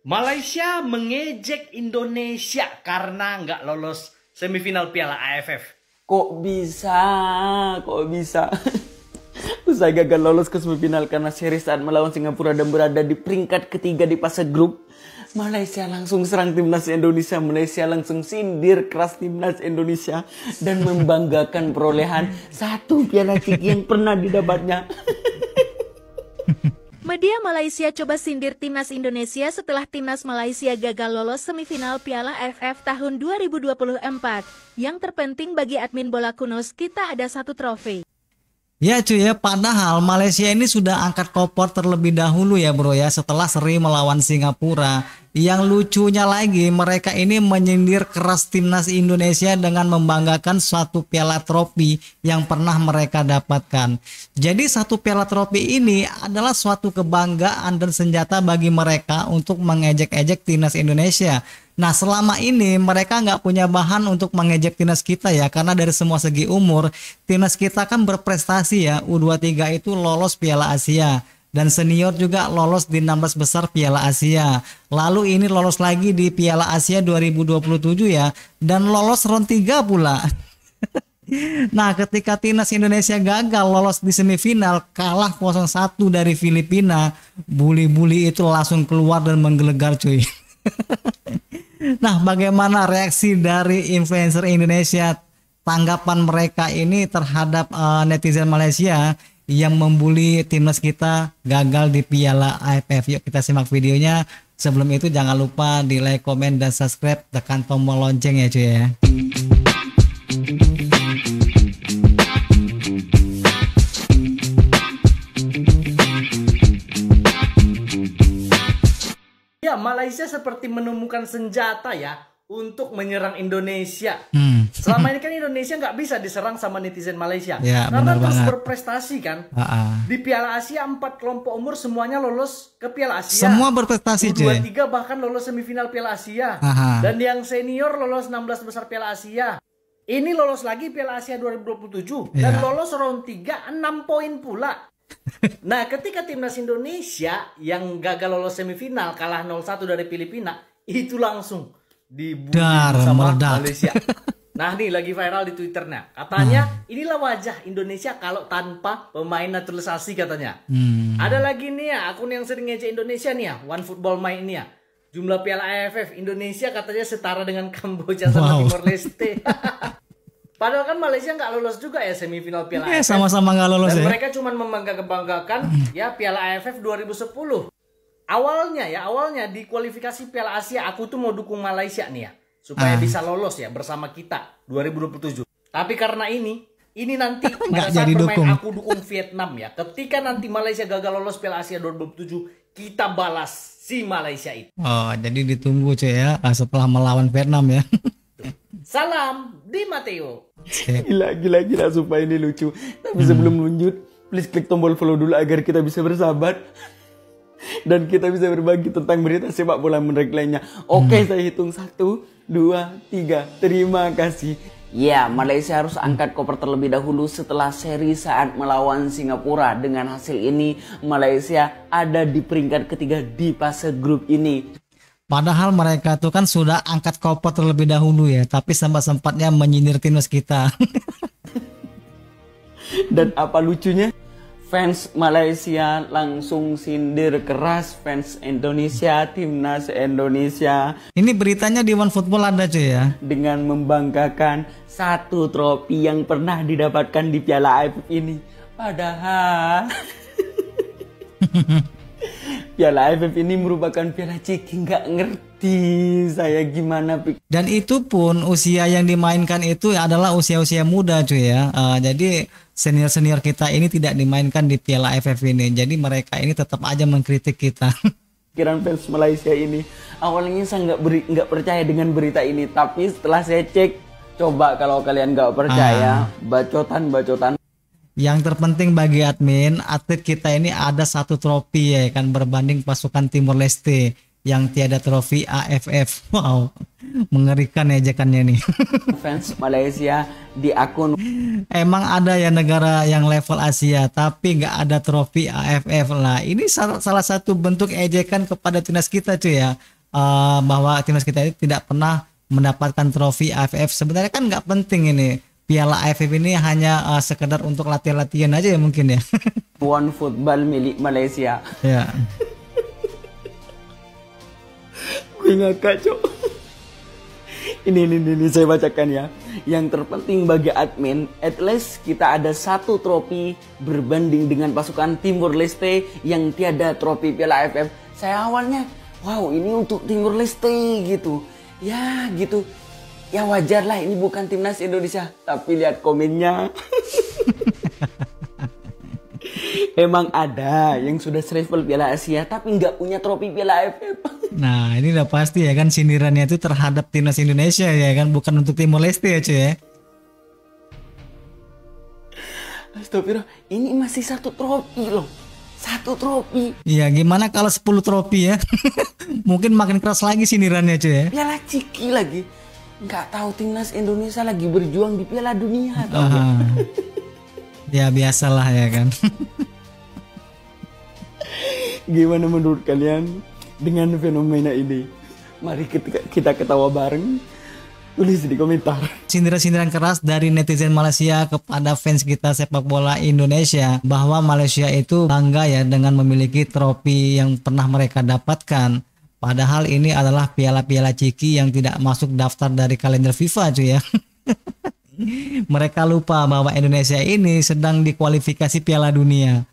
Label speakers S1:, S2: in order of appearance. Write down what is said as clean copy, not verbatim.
S1: Malaysia mengejek Indonesia karena nggak lolos semifinal Piala AFF.
S2: Kok bisa? Kok bisa? Usai gagal lolos ke semifinal karena seri saat melawan Singapura dan berada di peringkat ketiga di fase grup, Malaysia langsung serang timnas Indonesia. Malaysia langsung sindir keras timnas Indonesia dan membanggakan perolehan 1 piala ciki yang pernah didapatnya.
S3: Media Malaysia coba sindir timnas Indonesia setelah timnas Malaysia gagal lolos semifinal Piala AFF tahun 2024. Yang terpenting bagi admin bola kunos, kita ada 1 trofi.
S4: Ya cuy ya, padahal Malaysia ini sudah angkat koper terlebih dahulu ya bro ya, setelah seri melawan Singapura. Yang lucunya lagi, mereka ini menyindir keras timnas Indonesia dengan membanggakan suatu piala trofi yang pernah mereka dapatkan. Jadi 1 piala trofi ini adalah suatu kebanggaan dan senjata bagi mereka untuk mengejek-ejek timnas Indonesia. Nah selama ini mereka nggak punya bahan untuk mengejek timnas kita ya, karena dari semua segi umur timnas kita kan berprestasi ya. U23 itu lolos Piala Asia dan senior juga lolos di 16 besar Piala Asia. Lalu ini lolos lagi di Piala Asia 2027 ya, dan lolos round 3 pula. Nah ketika timnas Indonesia gagal lolos di semifinal, kalah 0-1 dari Filipina, buli-buli itu langsung keluar dan menggelegar cuy. Nah bagaimana reaksi dari influencer Indonesia, tanggapan mereka ini terhadap netizen Malaysia yang membuli timnas kita gagal di Piala AFF? Yuk kita simak videonya. Sebelum itu jangan lupa di like, komen, dan subscribe, tekan tombol lonceng ya cuy ya.
S1: Ya, Malaysia seperti menemukan senjata ya untuk menyerang Indonesia. Selama ini kan Indonesia nggak bisa diserang sama netizen Malaysia
S4: Ya,
S1: karena terus
S4: banget.
S1: berprestasi kan. Di Piala Asia 4 kelompok umur semuanya lolos ke Piala Asia.
S4: Semua berprestasi cuy.
S1: U23 bahkan lolos semifinal Piala Asia. Dan yang senior lolos 16 besar Piala Asia. Ini lolos lagi Piala Asia 2027 dan lolos round 3 6 poin pula. Nah ketika timnas Indonesia yang gagal lolos semifinal, kalah 0-1 dari Filipina, itu langsung dibully sama Malaysia. Nah nih lagi viral di Twitternya, katanya inilah wajah Indonesia kalau tanpa pemain naturalisasi katanya. Ada lagi nih ya akun yang sering ngejek Indonesia nih ya, One Football main ini ya, jumlah Piala AFF Indonesia katanya setara dengan Kamboja sama Timor Leste. Padahal kan Malaysia nggak lolos juga ya semifinal Piala AFF.
S4: Sama-sama nggak lolos
S1: dan
S4: ya.
S1: mereka cuma membanggakan ya Piala AFF 2010. Awalnya di kualifikasi Piala Asia aku tuh mau dukung Malaysia nih ya, supaya bisa lolos ya bersama kita 2027. Tapi karena ini nanti pada saat bermain aku dukung Vietnam ya. Ketika nanti Malaysia gagal lolos Piala Asia 2027, kita balas si Malaysia itu.
S4: Oh, jadi ditunggu cuy ya setelah melawan Vietnam ya.
S1: Salam di Mateo.
S2: Gila supaya ini lucu. Tapi sebelum lanjut, please klik tombol follow dulu agar kita bisa bersahabat dan kita bisa berbagi tentang berita sepak bola menarik lainnya. Oke, saya hitung 1, 2, 3. Terima kasih. Ya, Malaysia harus angkat koper terlebih dahulu setelah seri saat melawan Singapura. Dengan hasil ini, Malaysia ada di peringkat ketiga di fase grup ini.
S4: Padahal mereka tuh kan sudah angkat koper terlebih dahulu ya, tapi sempat-sempatnya menyindir timnas kita.
S2: Dan apa lucunya? Fans Malaysia langsung sindir keras fans Indonesia, timnas Indonesia.
S4: Ini beritanya di One Football ada cuy ya.
S2: Dengan membanggakan 1 trofi yang pernah didapatkan di Piala AFF ini. Padahal Piala AFF ini merupakan piala ciki, nggak ngerti saya gimana.
S4: Dan itu pun usia yang dimainkan itu adalah usia-usia muda cuy ya. Jadi senior-senior kita ini tidak dimainkan di Piala AFF ini. Jadi mereka ini tetap aja mengkritik kita.
S2: Pikiran fans Malaysia ini, awalnya saya nggak percaya dengan berita ini, tapi setelah saya cek, coba kalau kalian nggak percaya, bacotan.
S4: Yang terpenting bagi admin, atlet kita ini ada 1 trofi ya kan, berbanding pasukan Timor Leste yang tiada trofi AFF. Wow, mengerikan ejekannya nih.
S2: Fans Malaysia di akun.
S4: Emang ada ya negara yang level Asia tapi nggak ada trofi AFF lah. Ini salah satu bentuk ejekan kepada timnas kita cuy ya. bahwa timnas kita ini tidak pernah mendapatkan trofi AFF. Sebenarnya kan nggak penting ini. Piala AFF ini hanya sekedar untuk latihan-latihan aja ya mungkin ya.
S2: One football milik Malaysia.
S4: Ya.
S2: Gue ngakak, Cok. Ini saya bacakan ya. Yang terpenting bagi admin, at least kita ada 1 trofi berbanding dengan pasukan Timor Leste yang tiada trofi Piala AFF. Saya awalnya, wow ini untuk Timor Leste gitu. Ya gitu. Ya wajar lah, ini bukan timnas Indonesia. Tapi lihat komennya. Emang ada yang sudah selevel Piala Asia tapi nggak punya trofi Piala AFF.
S4: Nah ini udah pasti ya kan, sindirannya itu terhadap timnas Indonesia ya kan, bukan untuk Timor Leste ya cuy ya.
S2: Astagfirullah, ini masih 1 trofi loh. 1 trofi.
S4: Iya, gimana kalau 10 trofi ya? Mungkin makin keras lagi sindirannya cuy ya.
S2: Piala Ciki lagi. Nggak tahu timnas Indonesia lagi berjuang di Piala Dunia.
S4: Ya biasalah ya kan.
S2: Gimana menurut kalian dengan fenomena ini? Mari kita ketawa bareng. Tulis di komentar.
S4: Sindiran-sindiran keras dari netizen Malaysia kepada fans kita sepak bola Indonesia, bahwa Malaysia itu bangga ya dengan memiliki trofi yang pernah mereka dapatkan. Padahal ini adalah piala-piala Ciki yang tidak masuk daftar dari kalender FIFA cuy ya. Mereka lupa bahwa Indonesia ini sedang dikualifikasi Piala Dunia.